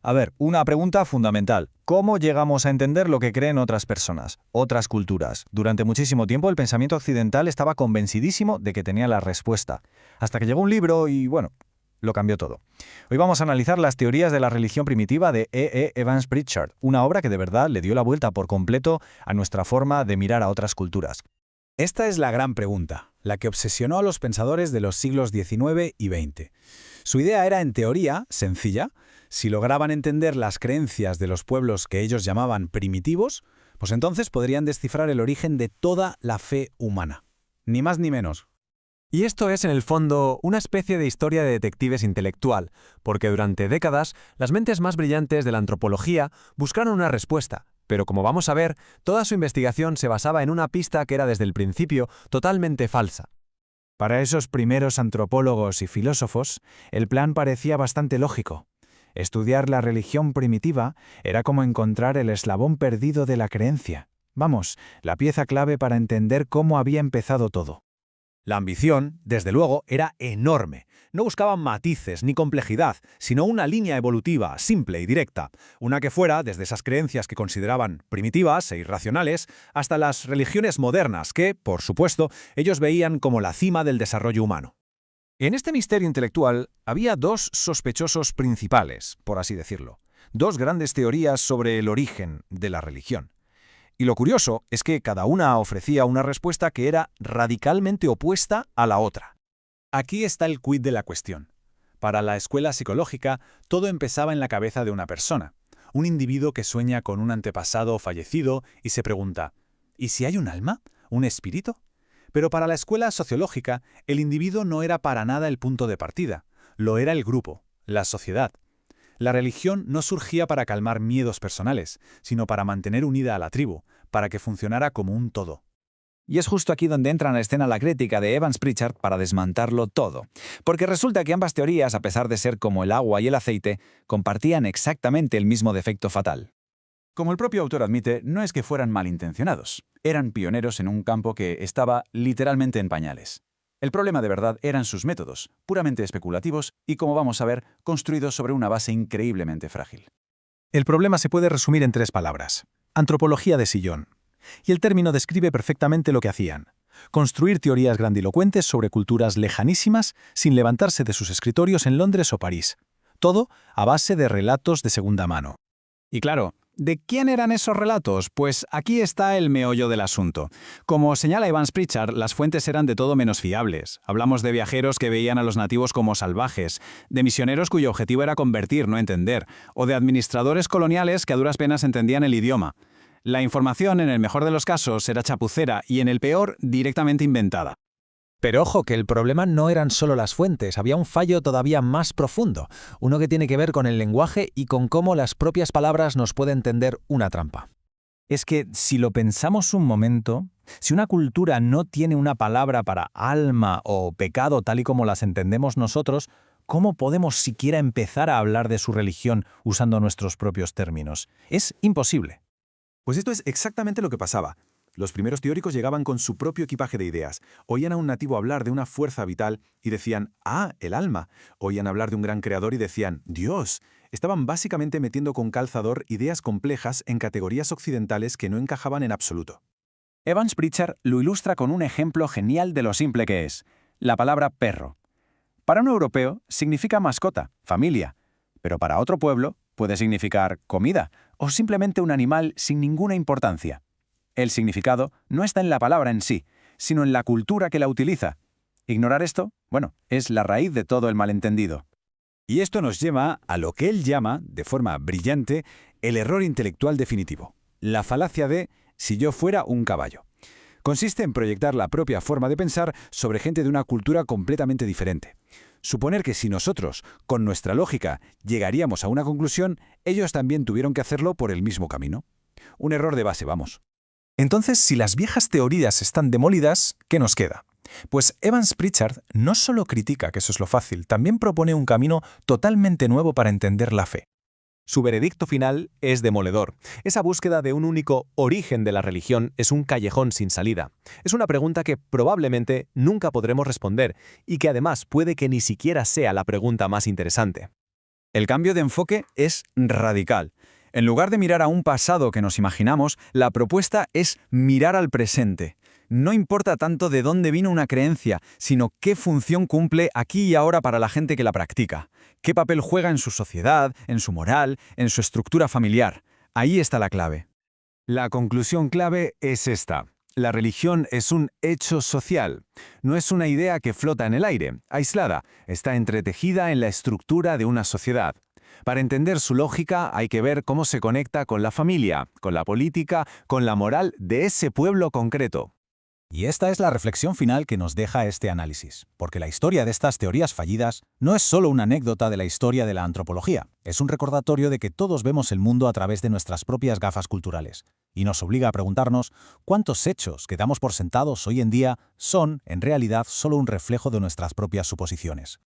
A ver, una pregunta fundamental. ¿Cómo llegamos a entender lo que creen otras personas, otras culturas? Durante muchísimo tiempo el pensamiento occidental estaba convencidísimo de que tenía la respuesta. Hasta que llegó un libro y, bueno, lo cambió todo. Hoy vamos a analizar las teorías de la religión primitiva de Evans Pritchard, una obra que de verdad le dio la vuelta por completo a nuestra forma de mirar a otras culturas. Esta es la gran pregunta, la que obsesionó a los pensadores de los siglos XIX y XX. Su idea era, en teoría, sencilla. Si lograban entender las creencias de los pueblos que ellos llamaban primitivos, pues entonces podrían descifrar el origen de toda la fe humana. Ni más ni menos. Y esto es, en el fondo, una especie de historia de detectives intelectual, porque durante décadas las mentes más brillantes de la antropología buscaron una respuesta, pero como vamos a ver, toda su investigación se basaba en una pista que era desde el principio totalmente falsa. Para esos primeros antropólogos y filósofos, el plan parecía bastante lógico. Estudiar la religión primitiva era como encontrar el eslabón perdido de la creencia. Vamos, la pieza clave para entender cómo había empezado todo. La ambición, desde luego, era enorme. No buscaban matices ni complejidad, sino una línea evolutiva, simple y directa. Una que fuera desde esas creencias que consideraban primitivas e irracionales hasta las religiones modernas que, por supuesto, ellos veían como la cima del desarrollo humano. En este misterio intelectual había dos sospechosos principales, por así decirlo. Dos grandes teorías sobre el origen de la religión. Y lo curioso es que cada una ofrecía una respuesta que era radicalmente opuesta a la otra. Aquí está el quid de la cuestión. Para la escuela psicológica, todo empezaba en la cabeza de una persona, un individuo que sueña con un antepasado fallecido y se pregunta, ¿y si hay un alma? ¿Un espíritu? Pero para la escuela sociológica, el individuo no era para nada el punto de partida, lo era el grupo, la sociedad. La religión no surgía para calmar miedos personales, sino para mantener unida a la tribu, para que funcionara como un todo. Y es justo aquí donde entra en escena la crítica de Evans Pritchard para desmantarlo todo. Porque resulta que ambas teorías, a pesar de ser como el agua y el aceite, compartían exactamente el mismo defecto fatal. Como el propio autor admite, no es que fueran malintencionados. Eran pioneros en un campo que estaba literalmente en pañales. El problema de verdad eran sus métodos, puramente especulativos y, como vamos a ver, construidos sobre una base increíblemente frágil. El problema se puede resumir en 3 palabras. Antropología de sillón. Y el término describe perfectamente lo que hacían. Construir teorías grandilocuentes sobre culturas lejanísimas sin levantarse de sus escritorios en Londres o París. Todo a base de relatos de segunda mano. Y claro, ¿de quién eran esos relatos? Pues aquí está el meollo del asunto. Como señala Evans Pritchard, las fuentes eran de todo menos fiables. Hablamos de viajeros que veían a los nativos como salvajes, de misioneros cuyo objetivo era convertir, no entender, o de administradores coloniales que a duras penas entendían el idioma. La información, en el mejor de los casos, era chapucera y, en el peor, directamente inventada. Pero ojo, que el problema no eran solo las fuentes, había un fallo todavía más profundo, uno que tiene que ver con el lenguaje y con cómo las propias palabras nos pueden tender una trampa. Es que, si lo pensamos un momento, si una cultura no tiene una palabra para alma o pecado tal y como las entendemos nosotros, ¿cómo podemos siquiera empezar a hablar de su religión usando nuestros propios términos? Es imposible. Pues esto es exactamente lo que pasaba. Los primeros teóricos llegaban con su propio equipaje de ideas. Oían a un nativo hablar de una fuerza vital y decían, ¡ah, el alma! Oían hablar de un gran creador y decían, ¡Dios! Estaban básicamente metiendo con calzador ideas complejas en categorías occidentales que no encajaban en absoluto. Evans Pritchard lo ilustra con un ejemplo genial de lo simple que es. La palabra perro. Para un europeo significa mascota, familia, pero para otro pueblo puede significar comida o simplemente un animal sin ninguna importancia. El significado no está en la palabra en sí, sino en la cultura que la utiliza. Ignorar esto, bueno, es la raíz de todo el malentendido. Y esto nos lleva a lo que él llama, de forma brillante, el error intelectual definitivo. La falacia de «si yo fuera un caballo». Consiste en proyectar la propia forma de pensar sobre gente de una cultura completamente diferente. Suponer que si nosotros, con nuestra lógica, llegaríamos a una conclusión, ellos también tuvieron que hacerlo por el mismo camino. Un error de base, vamos. Entonces, si las viejas teorías están demolidas, ¿qué nos queda? Pues Evans Pritchard no solo critica que eso es lo fácil, también propone un camino totalmente nuevo para entender la fe. Su veredicto final es demoledor. Esa búsqueda de un único origen de la religión es un callejón sin salida. Es una pregunta que probablemente nunca podremos responder y que además puede que ni siquiera sea la pregunta más interesante. El cambio de enfoque es radical. En lugar de mirar a un pasado que nos imaginamos, la propuesta es mirar al presente. No importa tanto de dónde vino una creencia, sino qué función cumple aquí y ahora para la gente que la practica. Qué papel juega en su sociedad, en su moral, en su estructura familiar. Ahí está la clave. La conclusión clave es esta. La religión es un hecho social. No es una idea que flota en el aire, aislada. Está entretejida en la estructura de una sociedad. Para entender su lógica hay que ver cómo se conecta con la familia, con la política, con la moral de ese pueblo concreto. Y esta es la reflexión final que nos deja este análisis, porque la historia de estas teorías fallidas no es solo una anécdota de la historia de la antropología, es un recordatorio de que todos vemos el mundo a través de nuestras propias gafas culturales, y nos obliga a preguntarnos cuántos hechos que damos por sentados hoy en día son, en realidad, solo un reflejo de nuestras propias suposiciones.